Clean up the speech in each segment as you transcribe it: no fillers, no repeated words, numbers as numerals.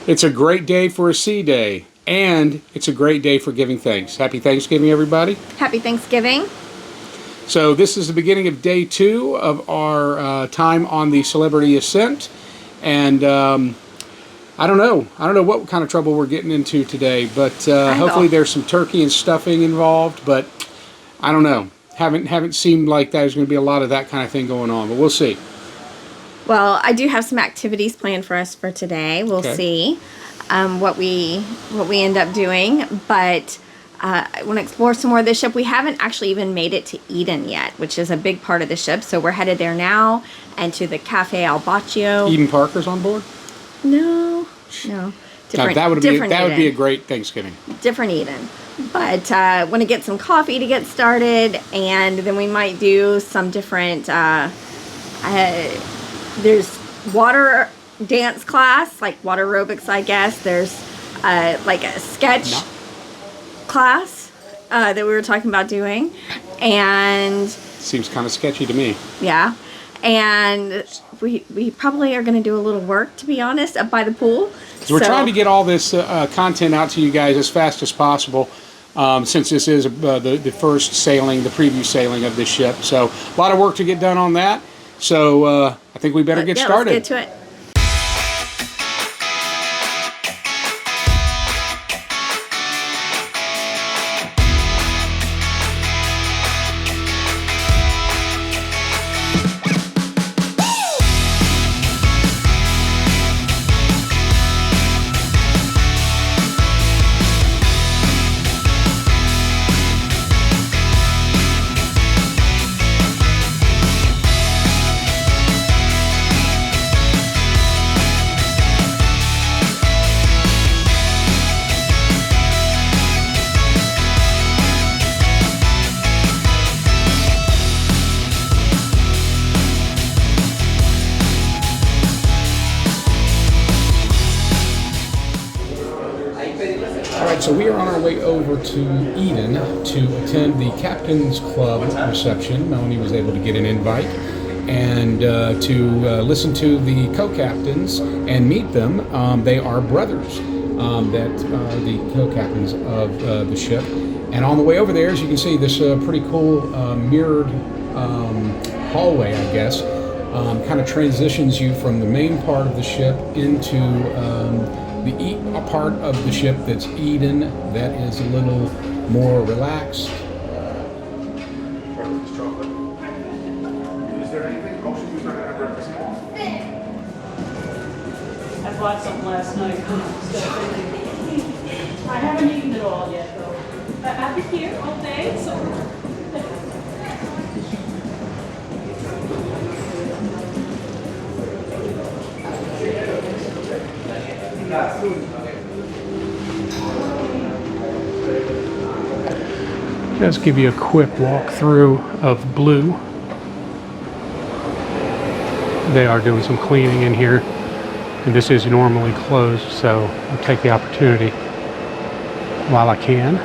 It's a great day for a sea day, and it's a great day for giving thanks. Happy Thanksgiving, everybody. Happy Thanksgiving. So this is the beginning of day 2 of our time on the Celebrity Ascent, and I don't know what kind of trouble we're getting into today, but hopefully there's some turkey and stuffing involved, but I don't know. Haven't seemed like there's going to be a lot of that kind of thing going on, but we'll see. Well, I do have some activities planned for us for today. We'll see what we end up doing, but I want to explore some more of the ship. We haven't actually even made it to Eden yet, which is a big part of the ship. So we're headed there now, and to the Cafe Al Baccio. Eden Parker's on board? No. Different, that would be a great Thanksgiving. Different Eden. But want to get some coffee to get started, and then we might do some different. There's water dance class, like water aerobics, I guess. There's like a sketch class that we were talking about doing, and seems kind of sketchy to me. Yeah, and we probably are going to do a little work, to be honest, up by the pool. So we're trying to get all this content out to you guys as fast as possible, since this is the first sailing, the preview sailing of this ship. So a lot of work to get done on that. So I think we better get started. Let's get to it. So we are on our way over to Eden to attend the Captain's Club reception. Melanie was able to get an invite, and to listen to the co-captains and meet them. They are brothers that are the co-captains of the ship. And on the way over there, as you can see, this pretty cool mirrored hallway, I guess, kind of transitions you from the main part of the ship into a part of the ship that's Eden, that is a little more relaxed. Is there anything? Oceanview's not going to have breakfast. I bought some last night. I haven't eaten it all yet, though. I'll be here all day, so. Just give you a quick walkthrough of Blue. They are doing some cleaning in here, and this is normally closed, so I'll take the opportunity while I can.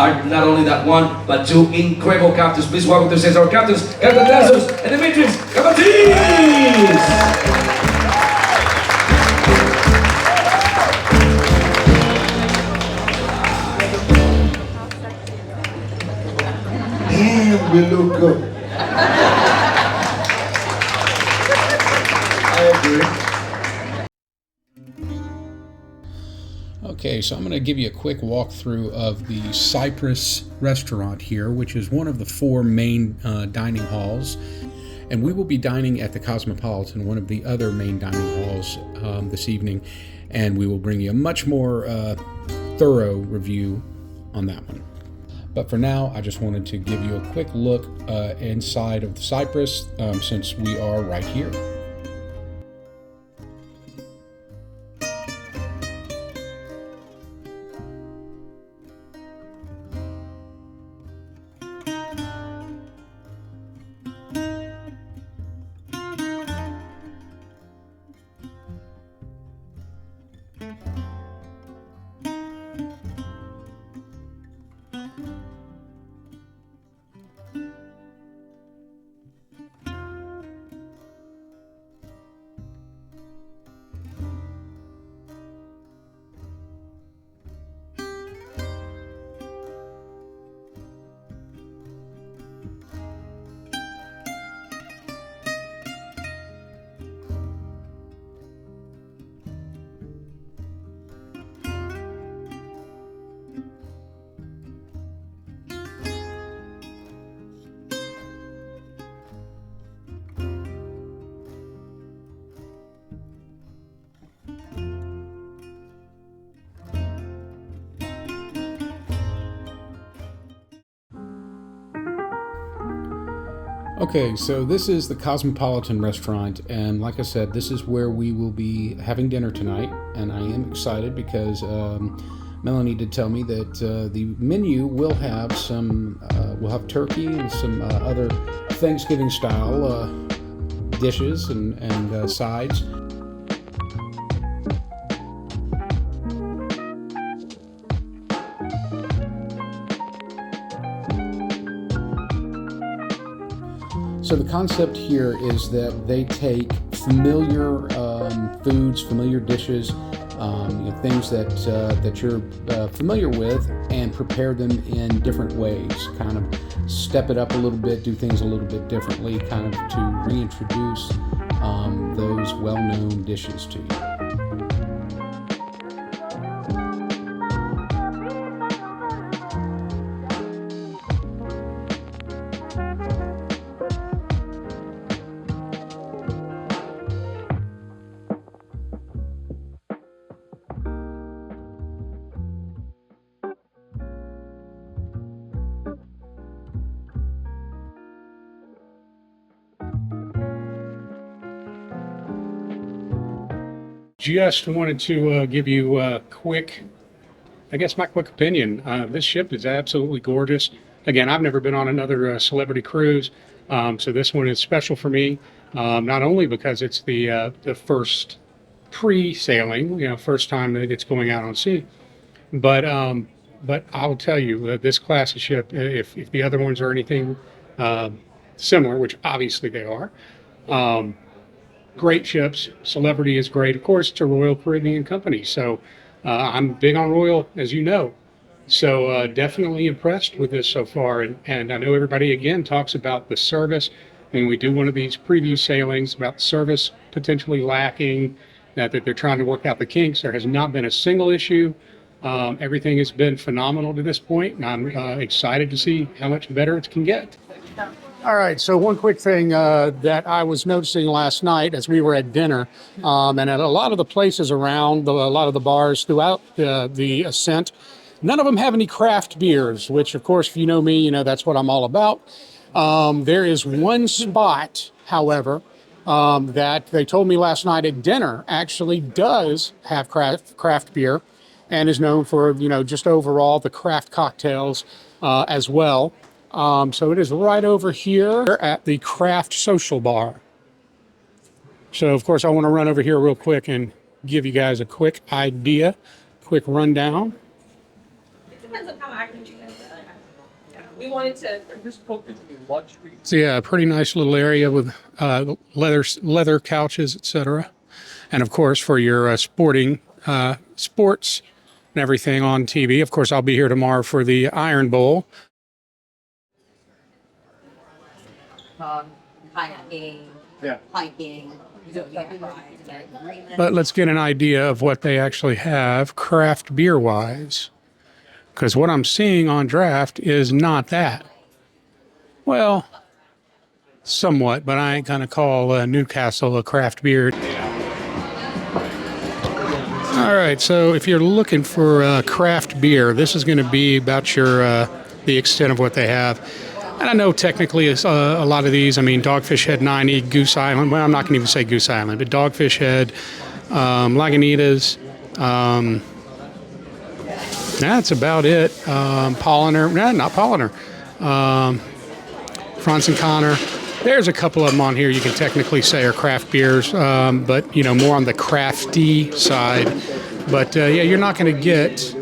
are not only that one, but two incredible captains. Please welcome to the stage our captains, Captain Dazzles and Dimitris Kabatis! Damn, we look good. I agree. Okay, so I'm going to give you a quick walkthrough of the Cypress restaurant here, which is one of the 4 main dining halls. And we will be dining at the Cosmopolitan, one of the other main dining halls this evening. And we will bring you a much more thorough review on that one. But for now, I just wanted to give you a quick look inside of the Cypress since we are right here. Okay, so this is the Cosmopolitan restaurant, and like I said, this is where we will be having dinner tonight, and I am excited because Melanie did tell me that the menu will have we'll have turkey and some other Thanksgiving style dishes and sides. So the concept here is that they take familiar foods, familiar dishes, things that you're familiar with, and prepare them in different ways. Kind of step it up a little bit, do things a little bit differently, kind of to reintroduce those well-known dishes to you. Just wanted to give you a quick, my quick opinion. This ship is absolutely gorgeous. Again, I've never been on another celebrity cruise, so this one is special for me. Not only because it's the first pre-sailing, first time that it's going out on sea, but I'll tell you, this class of ship, if the other ones are anything similar, which obviously they are. Great ships. Celebrity is great. Of course, it's a Royal Caribbean company, so I'm big on Royal, as you know. So definitely impressed with this so far, and I know everybody again talks about the service when we do one of these preview sailings about the service potentially lacking, that they're trying to work out the kinks. There has not been a single issue. Everything has been phenomenal to this point, and I'm excited to see how much better it can get. All right, so one quick thing that I was noticing last night as we were at dinner, and at a lot of the places around, a lot of the bars throughout the Ascent, none of them have any craft beers, which, of course, if you know me, that's what I'm all about. There is one spot, however, that they told me last night at dinner actually does have craft beer and is known for, just overall the craft cocktails as well. So it is right over here at the Craft Social Bar. So, of course, I want to run over here real quick and give you guys a quick idea, quick rundown. It depends on how active you guys are. we wanted to. So yeah, a pretty nice little area with leather couches, etc. And of course, for your sports and everything on TV. Of course, I'll be here tomorrow for the Iron Bowl. Kayaking, hiking. But let's get an idea of what they actually have craft beer wise. Because what I'm seeing on draft is not that. Well, somewhat, but I ain't going to call Newcastle a craft beer. All right, so if you're looking for craft beer, this is going to be about the extent of what they have. And I know technically it's, a lot of these, I mean, Dogfish Head 90, Goose Island. Well, I'm not going to even say Goose Island, but Dogfish Head, Lagunitas. That's about it. Polliner, not Polliner. Franz and Connor. There's a couple of them on here you can technically say are craft beers, but, you know, more on the crafty side. But, yeah, you're not going to get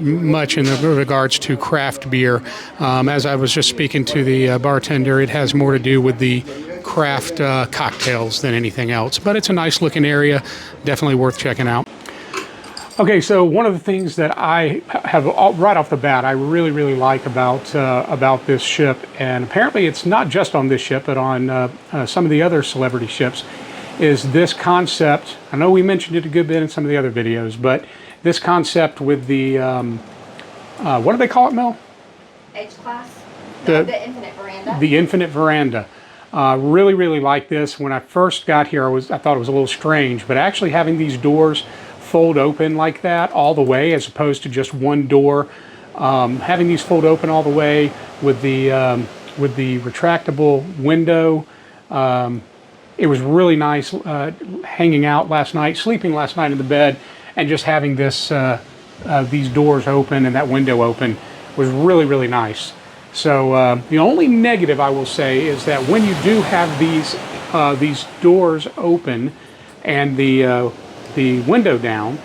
much in regards to craft beer. As I was just speaking to the bartender, it has more to do with the craft cocktails than anything else. But it's a nice looking area, definitely worth checking out. Okay, so one of the things that I have right off the bat I really like about this ship, and apparently it's not just on this ship but on some of the other celebrity ships, is this concept. I know we mentioned it a good bit in some of the other videos, but this concept with the, what do they call it, Mel? H-class? The infinite veranda? The infinite veranda. Really like this. When I first got here, I thought it was a little strange, but actually having these doors fold open like that all the way as opposed to just one door, having these fold open all the way with the retractable window, it was really nice hanging out last night, sleeping last night in the bed, and just having this these doors open and that window open was really nice. So the only negative I will say is that when you do have these doors open and the window down,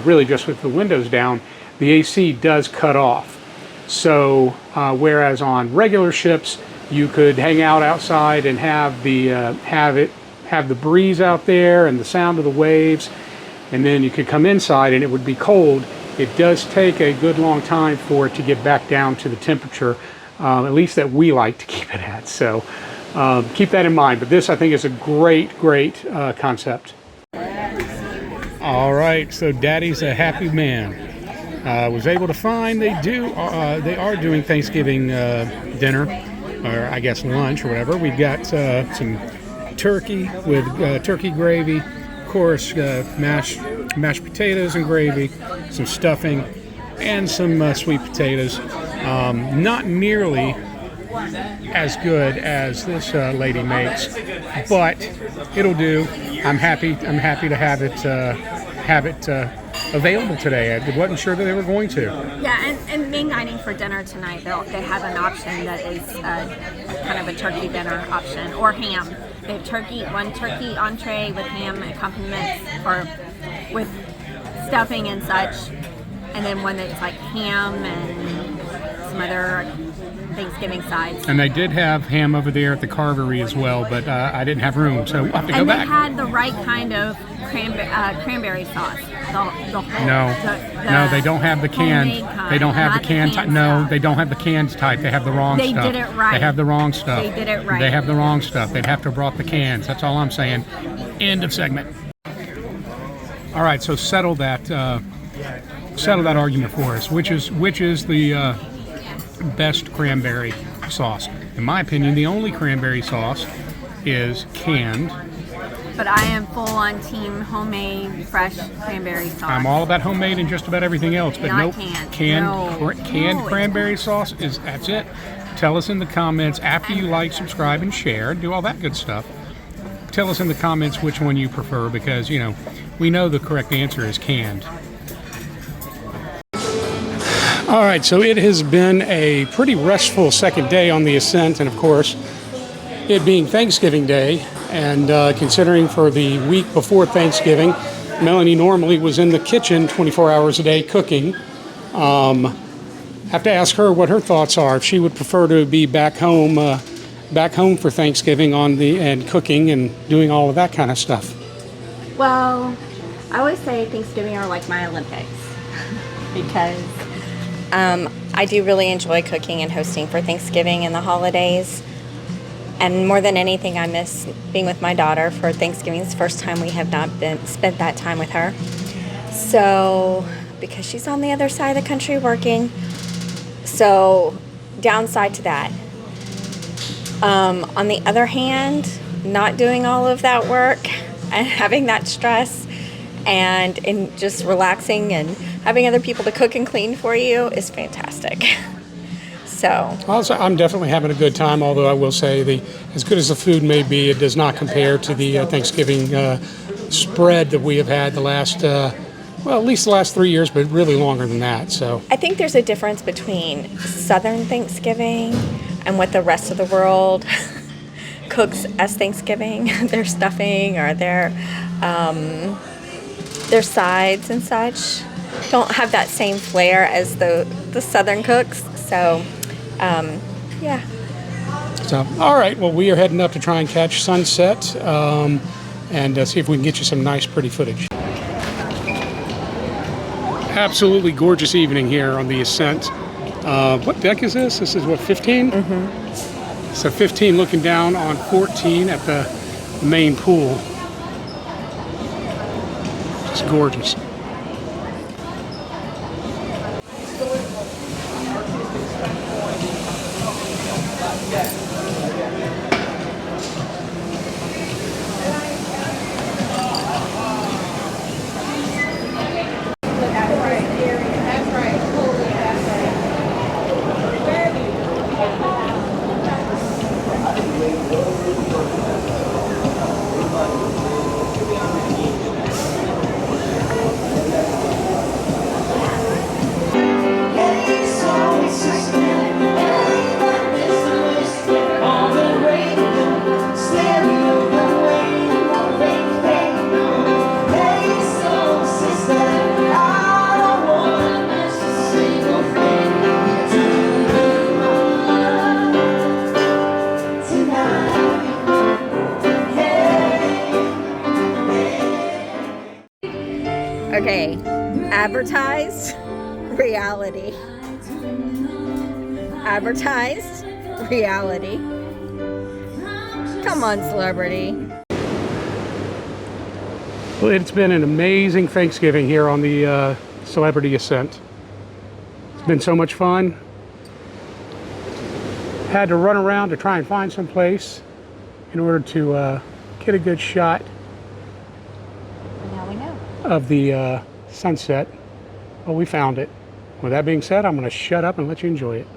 really just with the windows down, the AC does cut off. So whereas on regular ships you could hang out outside and have the breeze out there and the sound of the waves, and then you could come inside and it would be cold. It does take a good long time for it to get back down to the temperature, at least that we like to keep it at. So keep that in mind. But this, I think, is a great concept. All right, so Daddy's a happy man. Was able to find they are doing Thanksgiving dinner, or I guess lunch or whatever. We've got some turkey with turkey gravy, of course, mashed potatoes and gravy, some stuffing, and some sweet potatoes. Not nearly as good as this lady makes, but it'll do. I'm happy to have it available today. I wasn't sure that they were going to. Yeah, and main dining for dinner tonight, they have an option that is kind of a turkey dinner option, or ham. They have one turkey entree with ham accompaniments, or with stuffing and such, and then one that's like ham and some other Thanksgiving sides. And they did have ham over there at the carvery as well, but I didn't have room, so we'll have to go back. And they had the right kind of cranberry sauce. No, they don't have the canned. They don't have the canned type. No, they don't have the canned type. They have the wrong stuff. They did it right. They have the wrong stuff. They did it right. They have the wrong stuff. They'd have to have brought the cans. That's all I'm saying. End of segment. All right, so settle that argument for us. Which is the best cranberry sauce? In my opinion, the only cranberry sauce is canned. But I am full on team homemade fresh cranberry sauce. I'm all about homemade and just about everything else, but Not nope, canned. canned cranberry sauce that's it. Tell us in the comments after you like, subscribe, and share, do all that good stuff. Tell us in the comments which one you prefer, because we know the correct answer is canned. All right, so it has been a pretty restful second day on the Ascent, and of course, it being Thanksgiving Day, and considering for the week before Thanksgiving, Melanie normally was in the kitchen 24 hours a day cooking, Have to ask her what her thoughts are. If she would prefer to be back home for Thanksgiving and cooking and doing all of that kind of stuff. Well, I always say Thanksgiving are like my Olympics because I do really enjoy cooking and hosting for Thanksgiving and the holidays. And more than anything, I miss being with my daughter for Thanksgiving. It's the first time we have not spent that time with her. So, because she's on the other side of the country working. So, downside to that. On the other hand, not doing all of that work and having that stress and just relaxing and having other people to cook and clean for you is fantastic. So I'm definitely having a good time, although I will say as good as the food may be, it does not compare to the Thanksgiving spread that we have had at least the last 3 years, but really longer than that. So I think there's a difference between Southern Thanksgiving and what the rest of the world cooks as Thanksgiving, their stuffing or their sides and such don't have that same flair as the Southern cooks. So, yeah. So, all right. Well, we are heading up to try and catch sunset and see if we can get you some nice, pretty footage. Absolutely gorgeous evening here on the Ascent. What deck is this? This is what, 15? Mm-hmm. So 15 looking down on 14 at the main pool. It's gorgeous. Okay, advertised reality. Advertised reality. Come on, celebrity. Well, it's been an amazing Thanksgiving here on the Celebrity Ascent. It's been so much fun. Had to run around to try and find some place in order to get a good shot of the sunset. Well, we found it. With that being said, I'm going to shut up and let you enjoy it.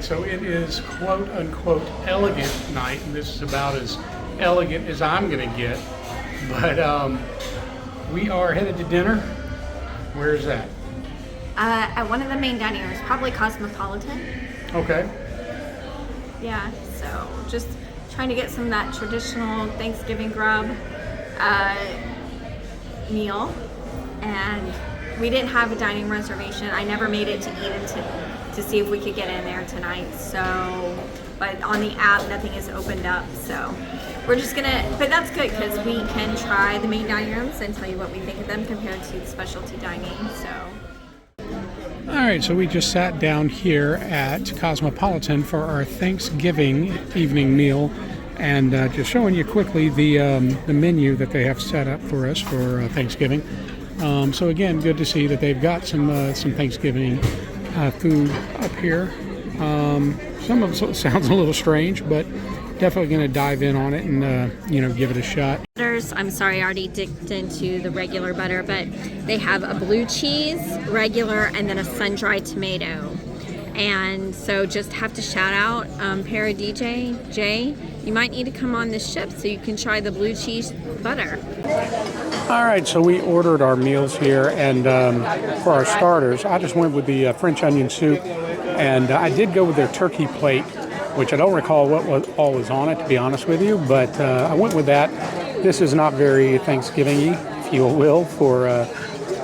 So it is quote unquote elegant night, and this is about as elegant as I'm gonna get. But we are headed to dinner. Where is that? At one of the main dining rooms, probably Cosmopolitan. Okay. Yeah, so just trying to get some of that traditional Thanksgiving grub meal. And we didn't have a dining reservation. I never made it to Eden to see if we could get in there tonight. So, but on the app, nothing is opened up. So we're just gonna, but that's good because we can try the main dining rooms and tell you what we think of them compared to the specialty dining. So. All right, so we just sat down here at Cosmopolitan for our Thanksgiving evening meal, and just showing you quickly the menu that they have set up for us for Thanksgiving. So again, good to see that they've got some Thanksgiving food up here. Some of it sounds a little strange, but definitely going to dive in on it and give it a shot. I'm sorry, I already dipped into the regular butter, but they have a blue cheese, regular, and then a sun-dried tomato. And so just have to shout out Para DJ Jay. You might need to come on this ship so you can try the blue cheese butter. All right, so we ordered our meals here, and for our starters, I just went with the French onion soup, and I did go with their turkey plate, which I don't recall what all was on it, to be honest with you, but I went with that. This is not very Thanksgiving-y, if you will, for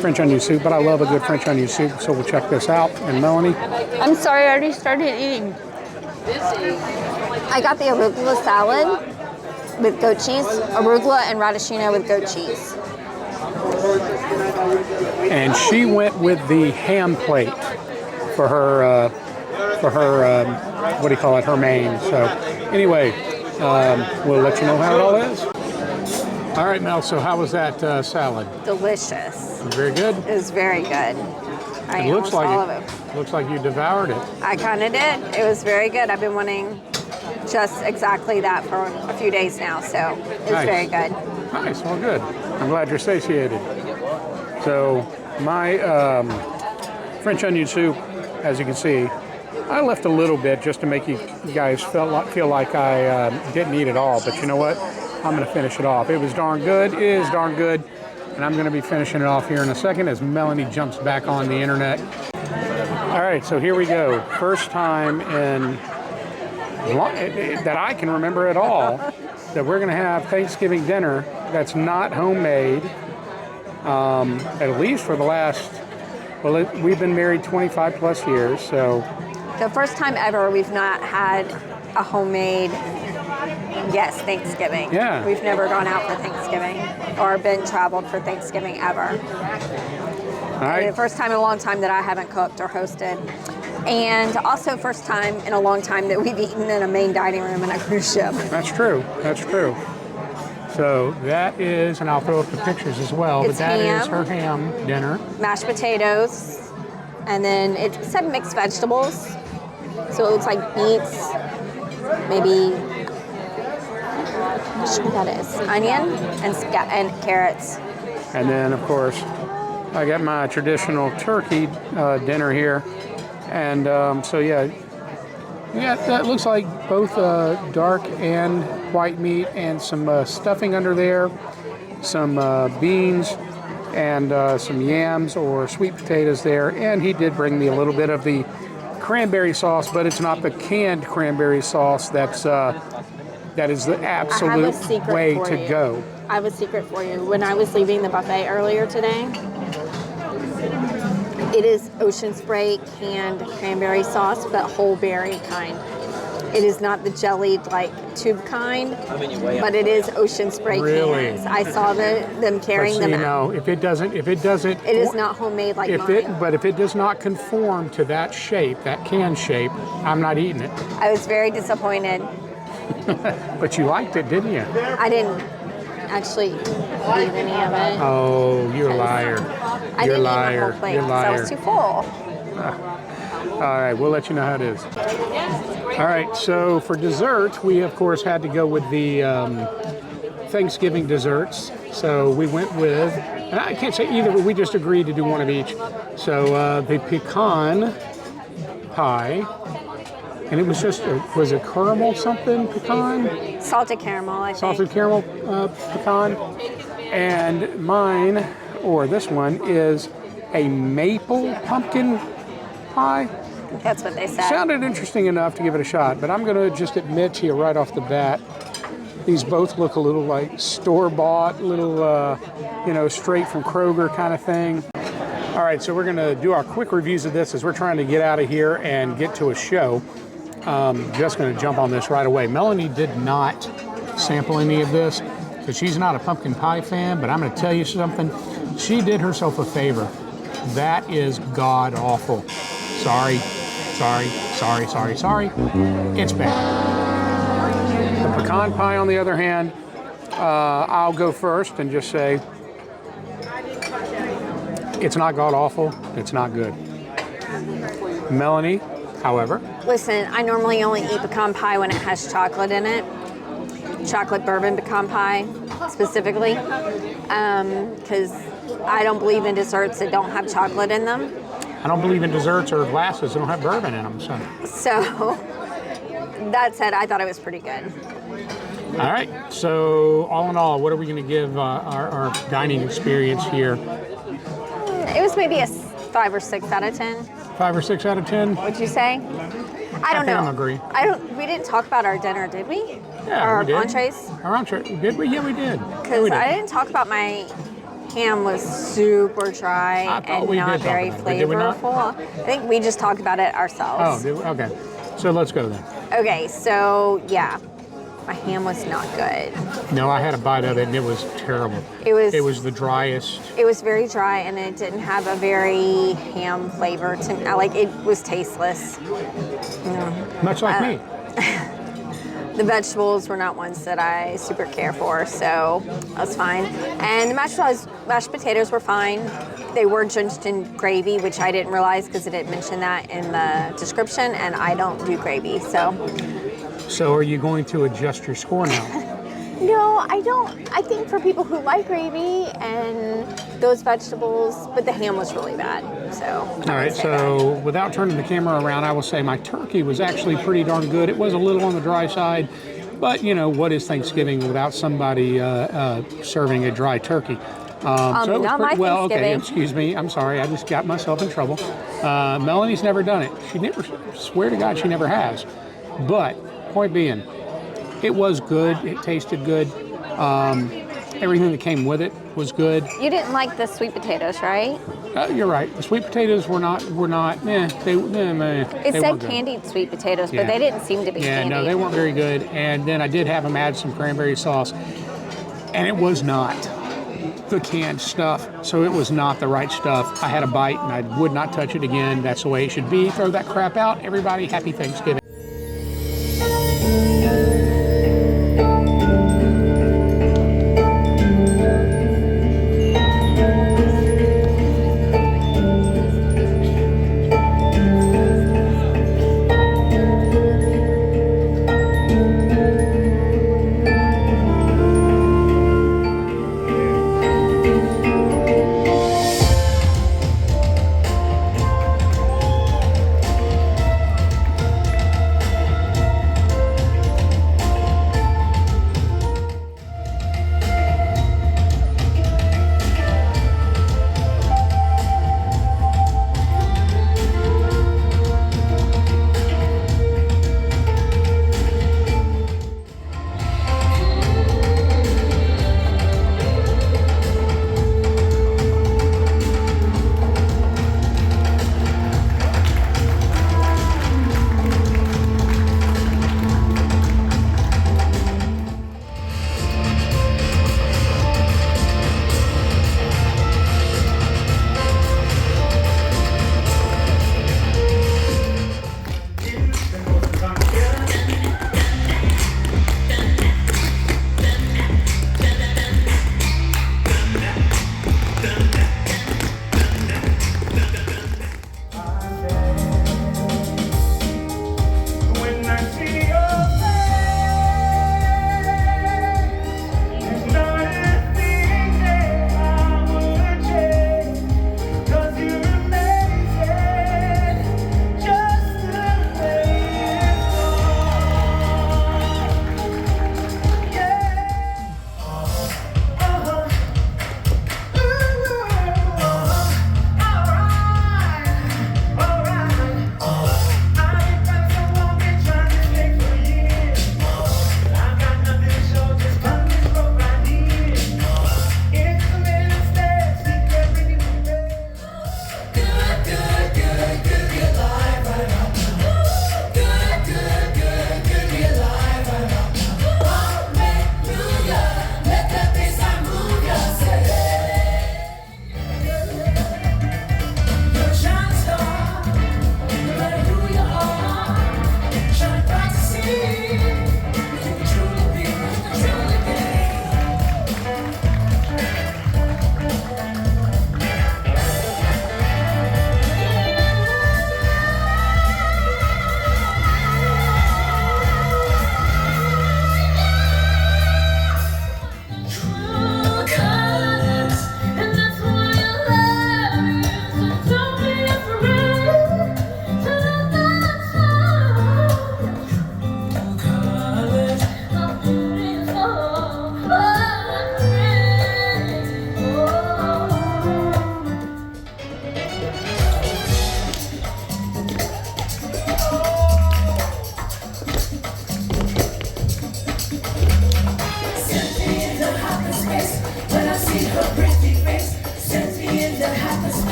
French onion soup, but I love a good French onion soup, so we'll check this out. And Melanie? I'm sorry, I already started eating. I got the arugula salad with goat cheese, arugula and radicchino with goat cheese. And she went with the ham plate for her, what do you call it, her main. So anyway, we'll let you know how it all is. All right, Mel, so how was that salad? Delicious. Very good? It was very good. I It looks almost all of like it. looks like you devoured it. I kind of did. It was very good. I've been wanting just exactly that for a few days now, so it's Nice. very good. Nice, well good. I'm glad you're satiated. So my French onion soup, as you can see, I left a little bit just to make you guys feel like I didn't eat it all, but you know what? I'm going to finish it off. It was darn good. It is darn good. And I'm going to be finishing it off here in a second as Melanie jumps back on the internet. All right, so here we go. First time in that I can remember at all that we're going to have Thanksgiving dinner that's not homemade, at least for the last, well, we've been married 25 plus years, so. The first time ever we've not had a homemade, yes, Thanksgiving. Yeah. We've never gone out for Thanksgiving or been traveled for Thanksgiving ever. All right. The first time in a long time that I haven't cooked or hosted. And also first time in a long time that we've eaten in a main dining room in a cruise ship. That's true. That's true. So that is, and I'll throw up the pictures as well, It's but that is ham. her ham dinner. Mashed potatoes, and then it said mixed vegetables. So it looks like beets, maybe, I'm not sure what that is, onion and carrots. And then, of course, I got my traditional turkey dinner here. And so, yeah, that looks like both dark and white meat and some stuffing under there, some beans and some yams or sweet potatoes there. And he did bring me a little bit of the cranberry sauce, but it's not the canned cranberry sauce that is the absolute way to go. I have a secret for you. When I was leaving the buffet earlier today, it is Ocean Spray canned cranberry sauce, but whole berry kind. It is not the jellied like tube kind, but it is Ocean Spray Really? cans. I saw them carrying them out. If it doesn't, It is not homemade like mine. But if it does not conform to that shape, that can shape, I'm not eating it. I was very disappointed. But you liked it, didn't you? I didn't actually eat any of it. Oh, you're a liar. I You're a didn't eat my liar. whole plate You're a because I liar. was too full. All right, we'll let you know how it is. All right, so for dessert, we of course had to go with the Thanksgiving desserts. So we went with, and I can't say either, but we just agreed to do one of each. So the pecan pie, and it was just, was it caramel something pecan? Salted caramel, I think. Salted caramel pecan. And mine, or this one, is a maple pumpkin pie. That's what they said. Sounded interesting enough to give it a shot, but I'm going to just admit to you right off the bat, these both look a little like store-bought, little, straight from Kroger kind of thing. All right, so we're going to do our quick reviews of this as we're trying to get out of here and get to a show. Just going to jump on this right away. Melanie did not sample any of this because she's not a pumpkin pie fan, but I'm going to tell you something. She did herself a favor. That is god-awful. Sorry. It's bad. The pecan pie, on the other hand, I'll go first and just say It's not god awful. It's not good. Melanie, however, Listen, I normally only eat pecan pie when it has chocolate in it. Chocolate bourbon pecan pie, specifically. Because I don't believe in desserts that don't have chocolate in them. I don't believe in desserts or glasses that don't have bourbon in them. So, that said, I thought it was pretty good. All right. So, all in all, what are we going to give our dining experience here? It was maybe a 5 or 6 out of 10. 5 or 6 out of 10? Would you say? I don't know. I agree. We didn't talk about our dinner, did we? Yeah, our we did. entrees? Our entree. Did we? Yeah, we did. Because I didn't talk about my ham was super dry and not very flavorful. I think we just talked about it ourselves. Oh, okay. So let's go then. Okay, so yeah, my ham was not good. No, I had a bite of it and it was terrible. It was the driest. It was very dry and it didn't have a very ham flavor to me. Like, it was tasteless. Much like me. The vegetables were not ones that I super care for, so that's fine. And the mashed potatoes were fine. They were drenched in gravy, which I didn't realize because it didn't mention that in the description, and I don't do gravy, so. So are you going to adjust your score now? No, I don't. I think for people who like gravy and those vegetables, but the ham was really bad, so. All right, so without turning the camera around, I will say my turkey was actually pretty darn good. It was a little on the dry side, but you know, what is Thanksgiving without somebody serving a dry turkey? So it was pretty well. Okay, excuse me. I'm sorry. I just got myself in trouble. Melanie's never done it. She never, swear to God, she never has. But point being, it was good. It tasted good. Everything that came with it was good. You didn't like the sweet potatoes, right? You're right. The sweet potatoes were not. It said candied sweet potatoes, but they didn't seem to be candied. Yeah, no, they weren't very good. And then I did have them add some cranberry sauce, and it was not the canned stuff. So it was not the right stuff. I had a bite, and I would not touch it again. That's the way it should be. Throw that crap out. Everybody, happy Thanksgiving.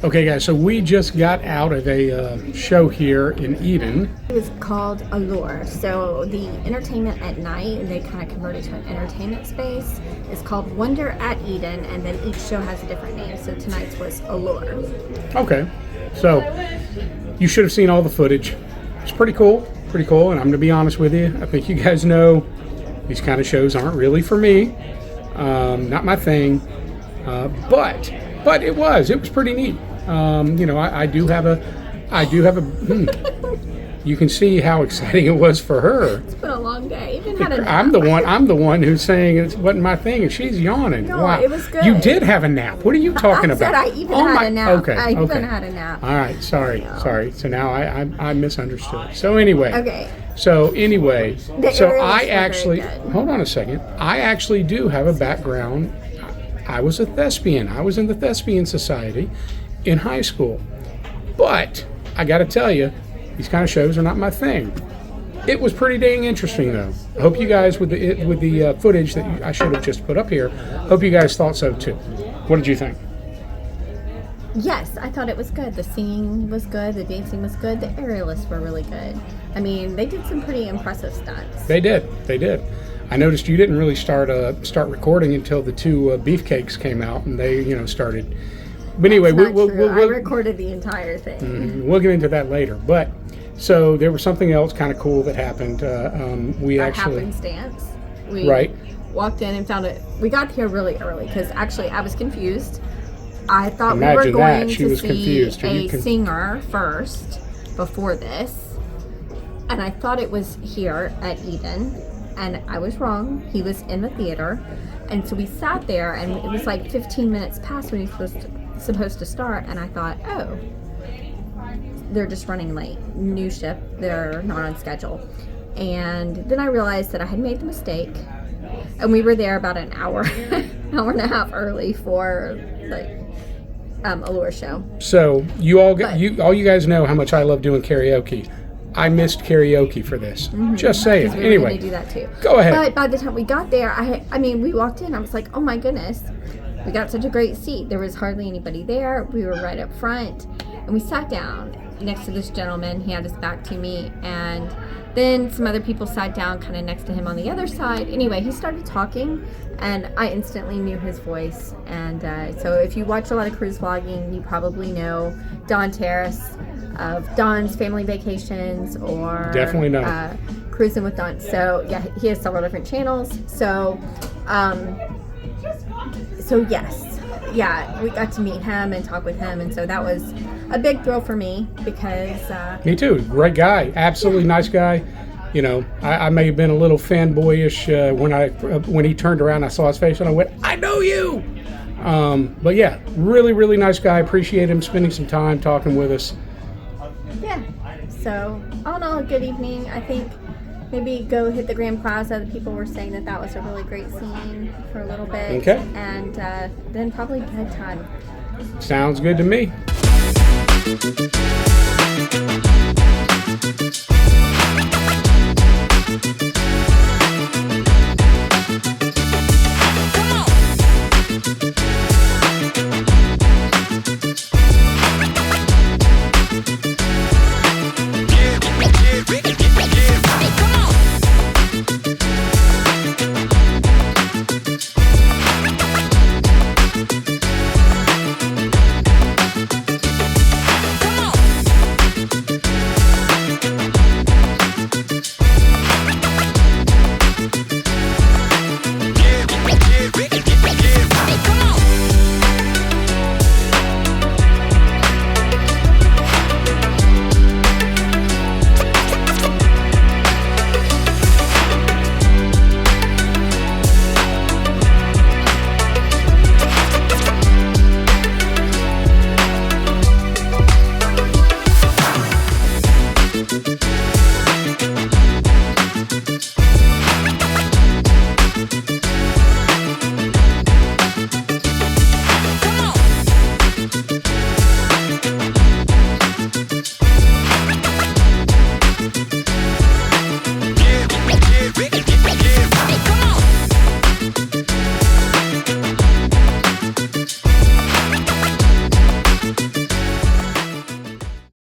Okay, guys, so we just got out of a show here in Eden. It was called Allure. So the entertainment at night, and they kind of converted to an entertainment space, is called Wonder at Eden, and then each show has a different name. So tonight's was Allure. Okay, so you should have seen all the footage. It's pretty cool, and I'm going to be honest with you. I think you guys know these kind of shows aren't really for me. Not my thing, but it was pretty neat. I do have a. You can see how exciting it was for her. It's been a long day. Even had a nap. I'm the one who's saying it wasn't my thing, and she's yawning. No, wow. it was good. You did have a nap. What are you talking about? I said I even had a nap. Okay. I even had a nap. All right. Sorry. So now I misunderstood. So anyway. Okay. So anyway. The So aerials I were actually very good. hold on a second. I actually do have a background. I was a thespian. I was in the Thespian Society in high school. But I got to tell you, these kind of shows are not my thing. It was pretty dang interesting, though. I hope you guys, with the footage that I should have just put up here, hope you guys thought so too. What did you think? Yes, I thought it was good. The singing was good. The dancing was good. The aerialists were really good. I mean, they did some pretty impressive stunts. They did. I noticed you didn't really start recording until the two beefcakes came out, and they started. But anyway, That's not true. I we'll recorded the entire thing. we'll get into that later. But so there was something else kind of cool that happened. We actually Happenstance. We Right. walked in and found it. We got here really early because actually I was confused. I thought we Imagine were going that. She to was see confused. Are you a singer first before this, and I thought it was here at Eden, and I was wrong. He was in the theater, and so we sat there, and it was like 15 minutes past when he was supposed to start, and I thought, oh, they're just running late. New shift, they're not on schedule. And then I realized that I had made the mistake, and we were there about an hour, hour and a half early for Allure show. So all you guys know how much I love doing karaoke. I missed karaoke for this. Just saying. We were Anyway, going to do that too. go ahead. But by the time we got there, I mean, we walked in. I was like, oh my goodness, we got such a great seat. There was hardly anybody there. We were right up front, and we sat down next to this gentleman. He had his back to me, and then some other people sat down kind of next to him on the other side. Anyway, he started talking, and I instantly knew his voice. And so if you watch a lot of cruise vlogging, you probably know Don Terrace of Don's Family Vacations, or Definitely know. Cruising with Don. So yeah, he has several different channels. So yes, yeah, we got to meet him and talk with him, and so that was a big thrill for me because Me too. Great guy. Absolutely nice guy. I may have been a little fanboyish when he turned around. I saw his face and I went, "I know you." But yeah, really, really nice guy. Appreciate him spending some time talking with us. yeah. So all in all, a good evening. I think maybe go hit the Grand Plaza. The people were saying that was a really great scene for a little bit. Okay. And then probably bedtime. Sounds good to me.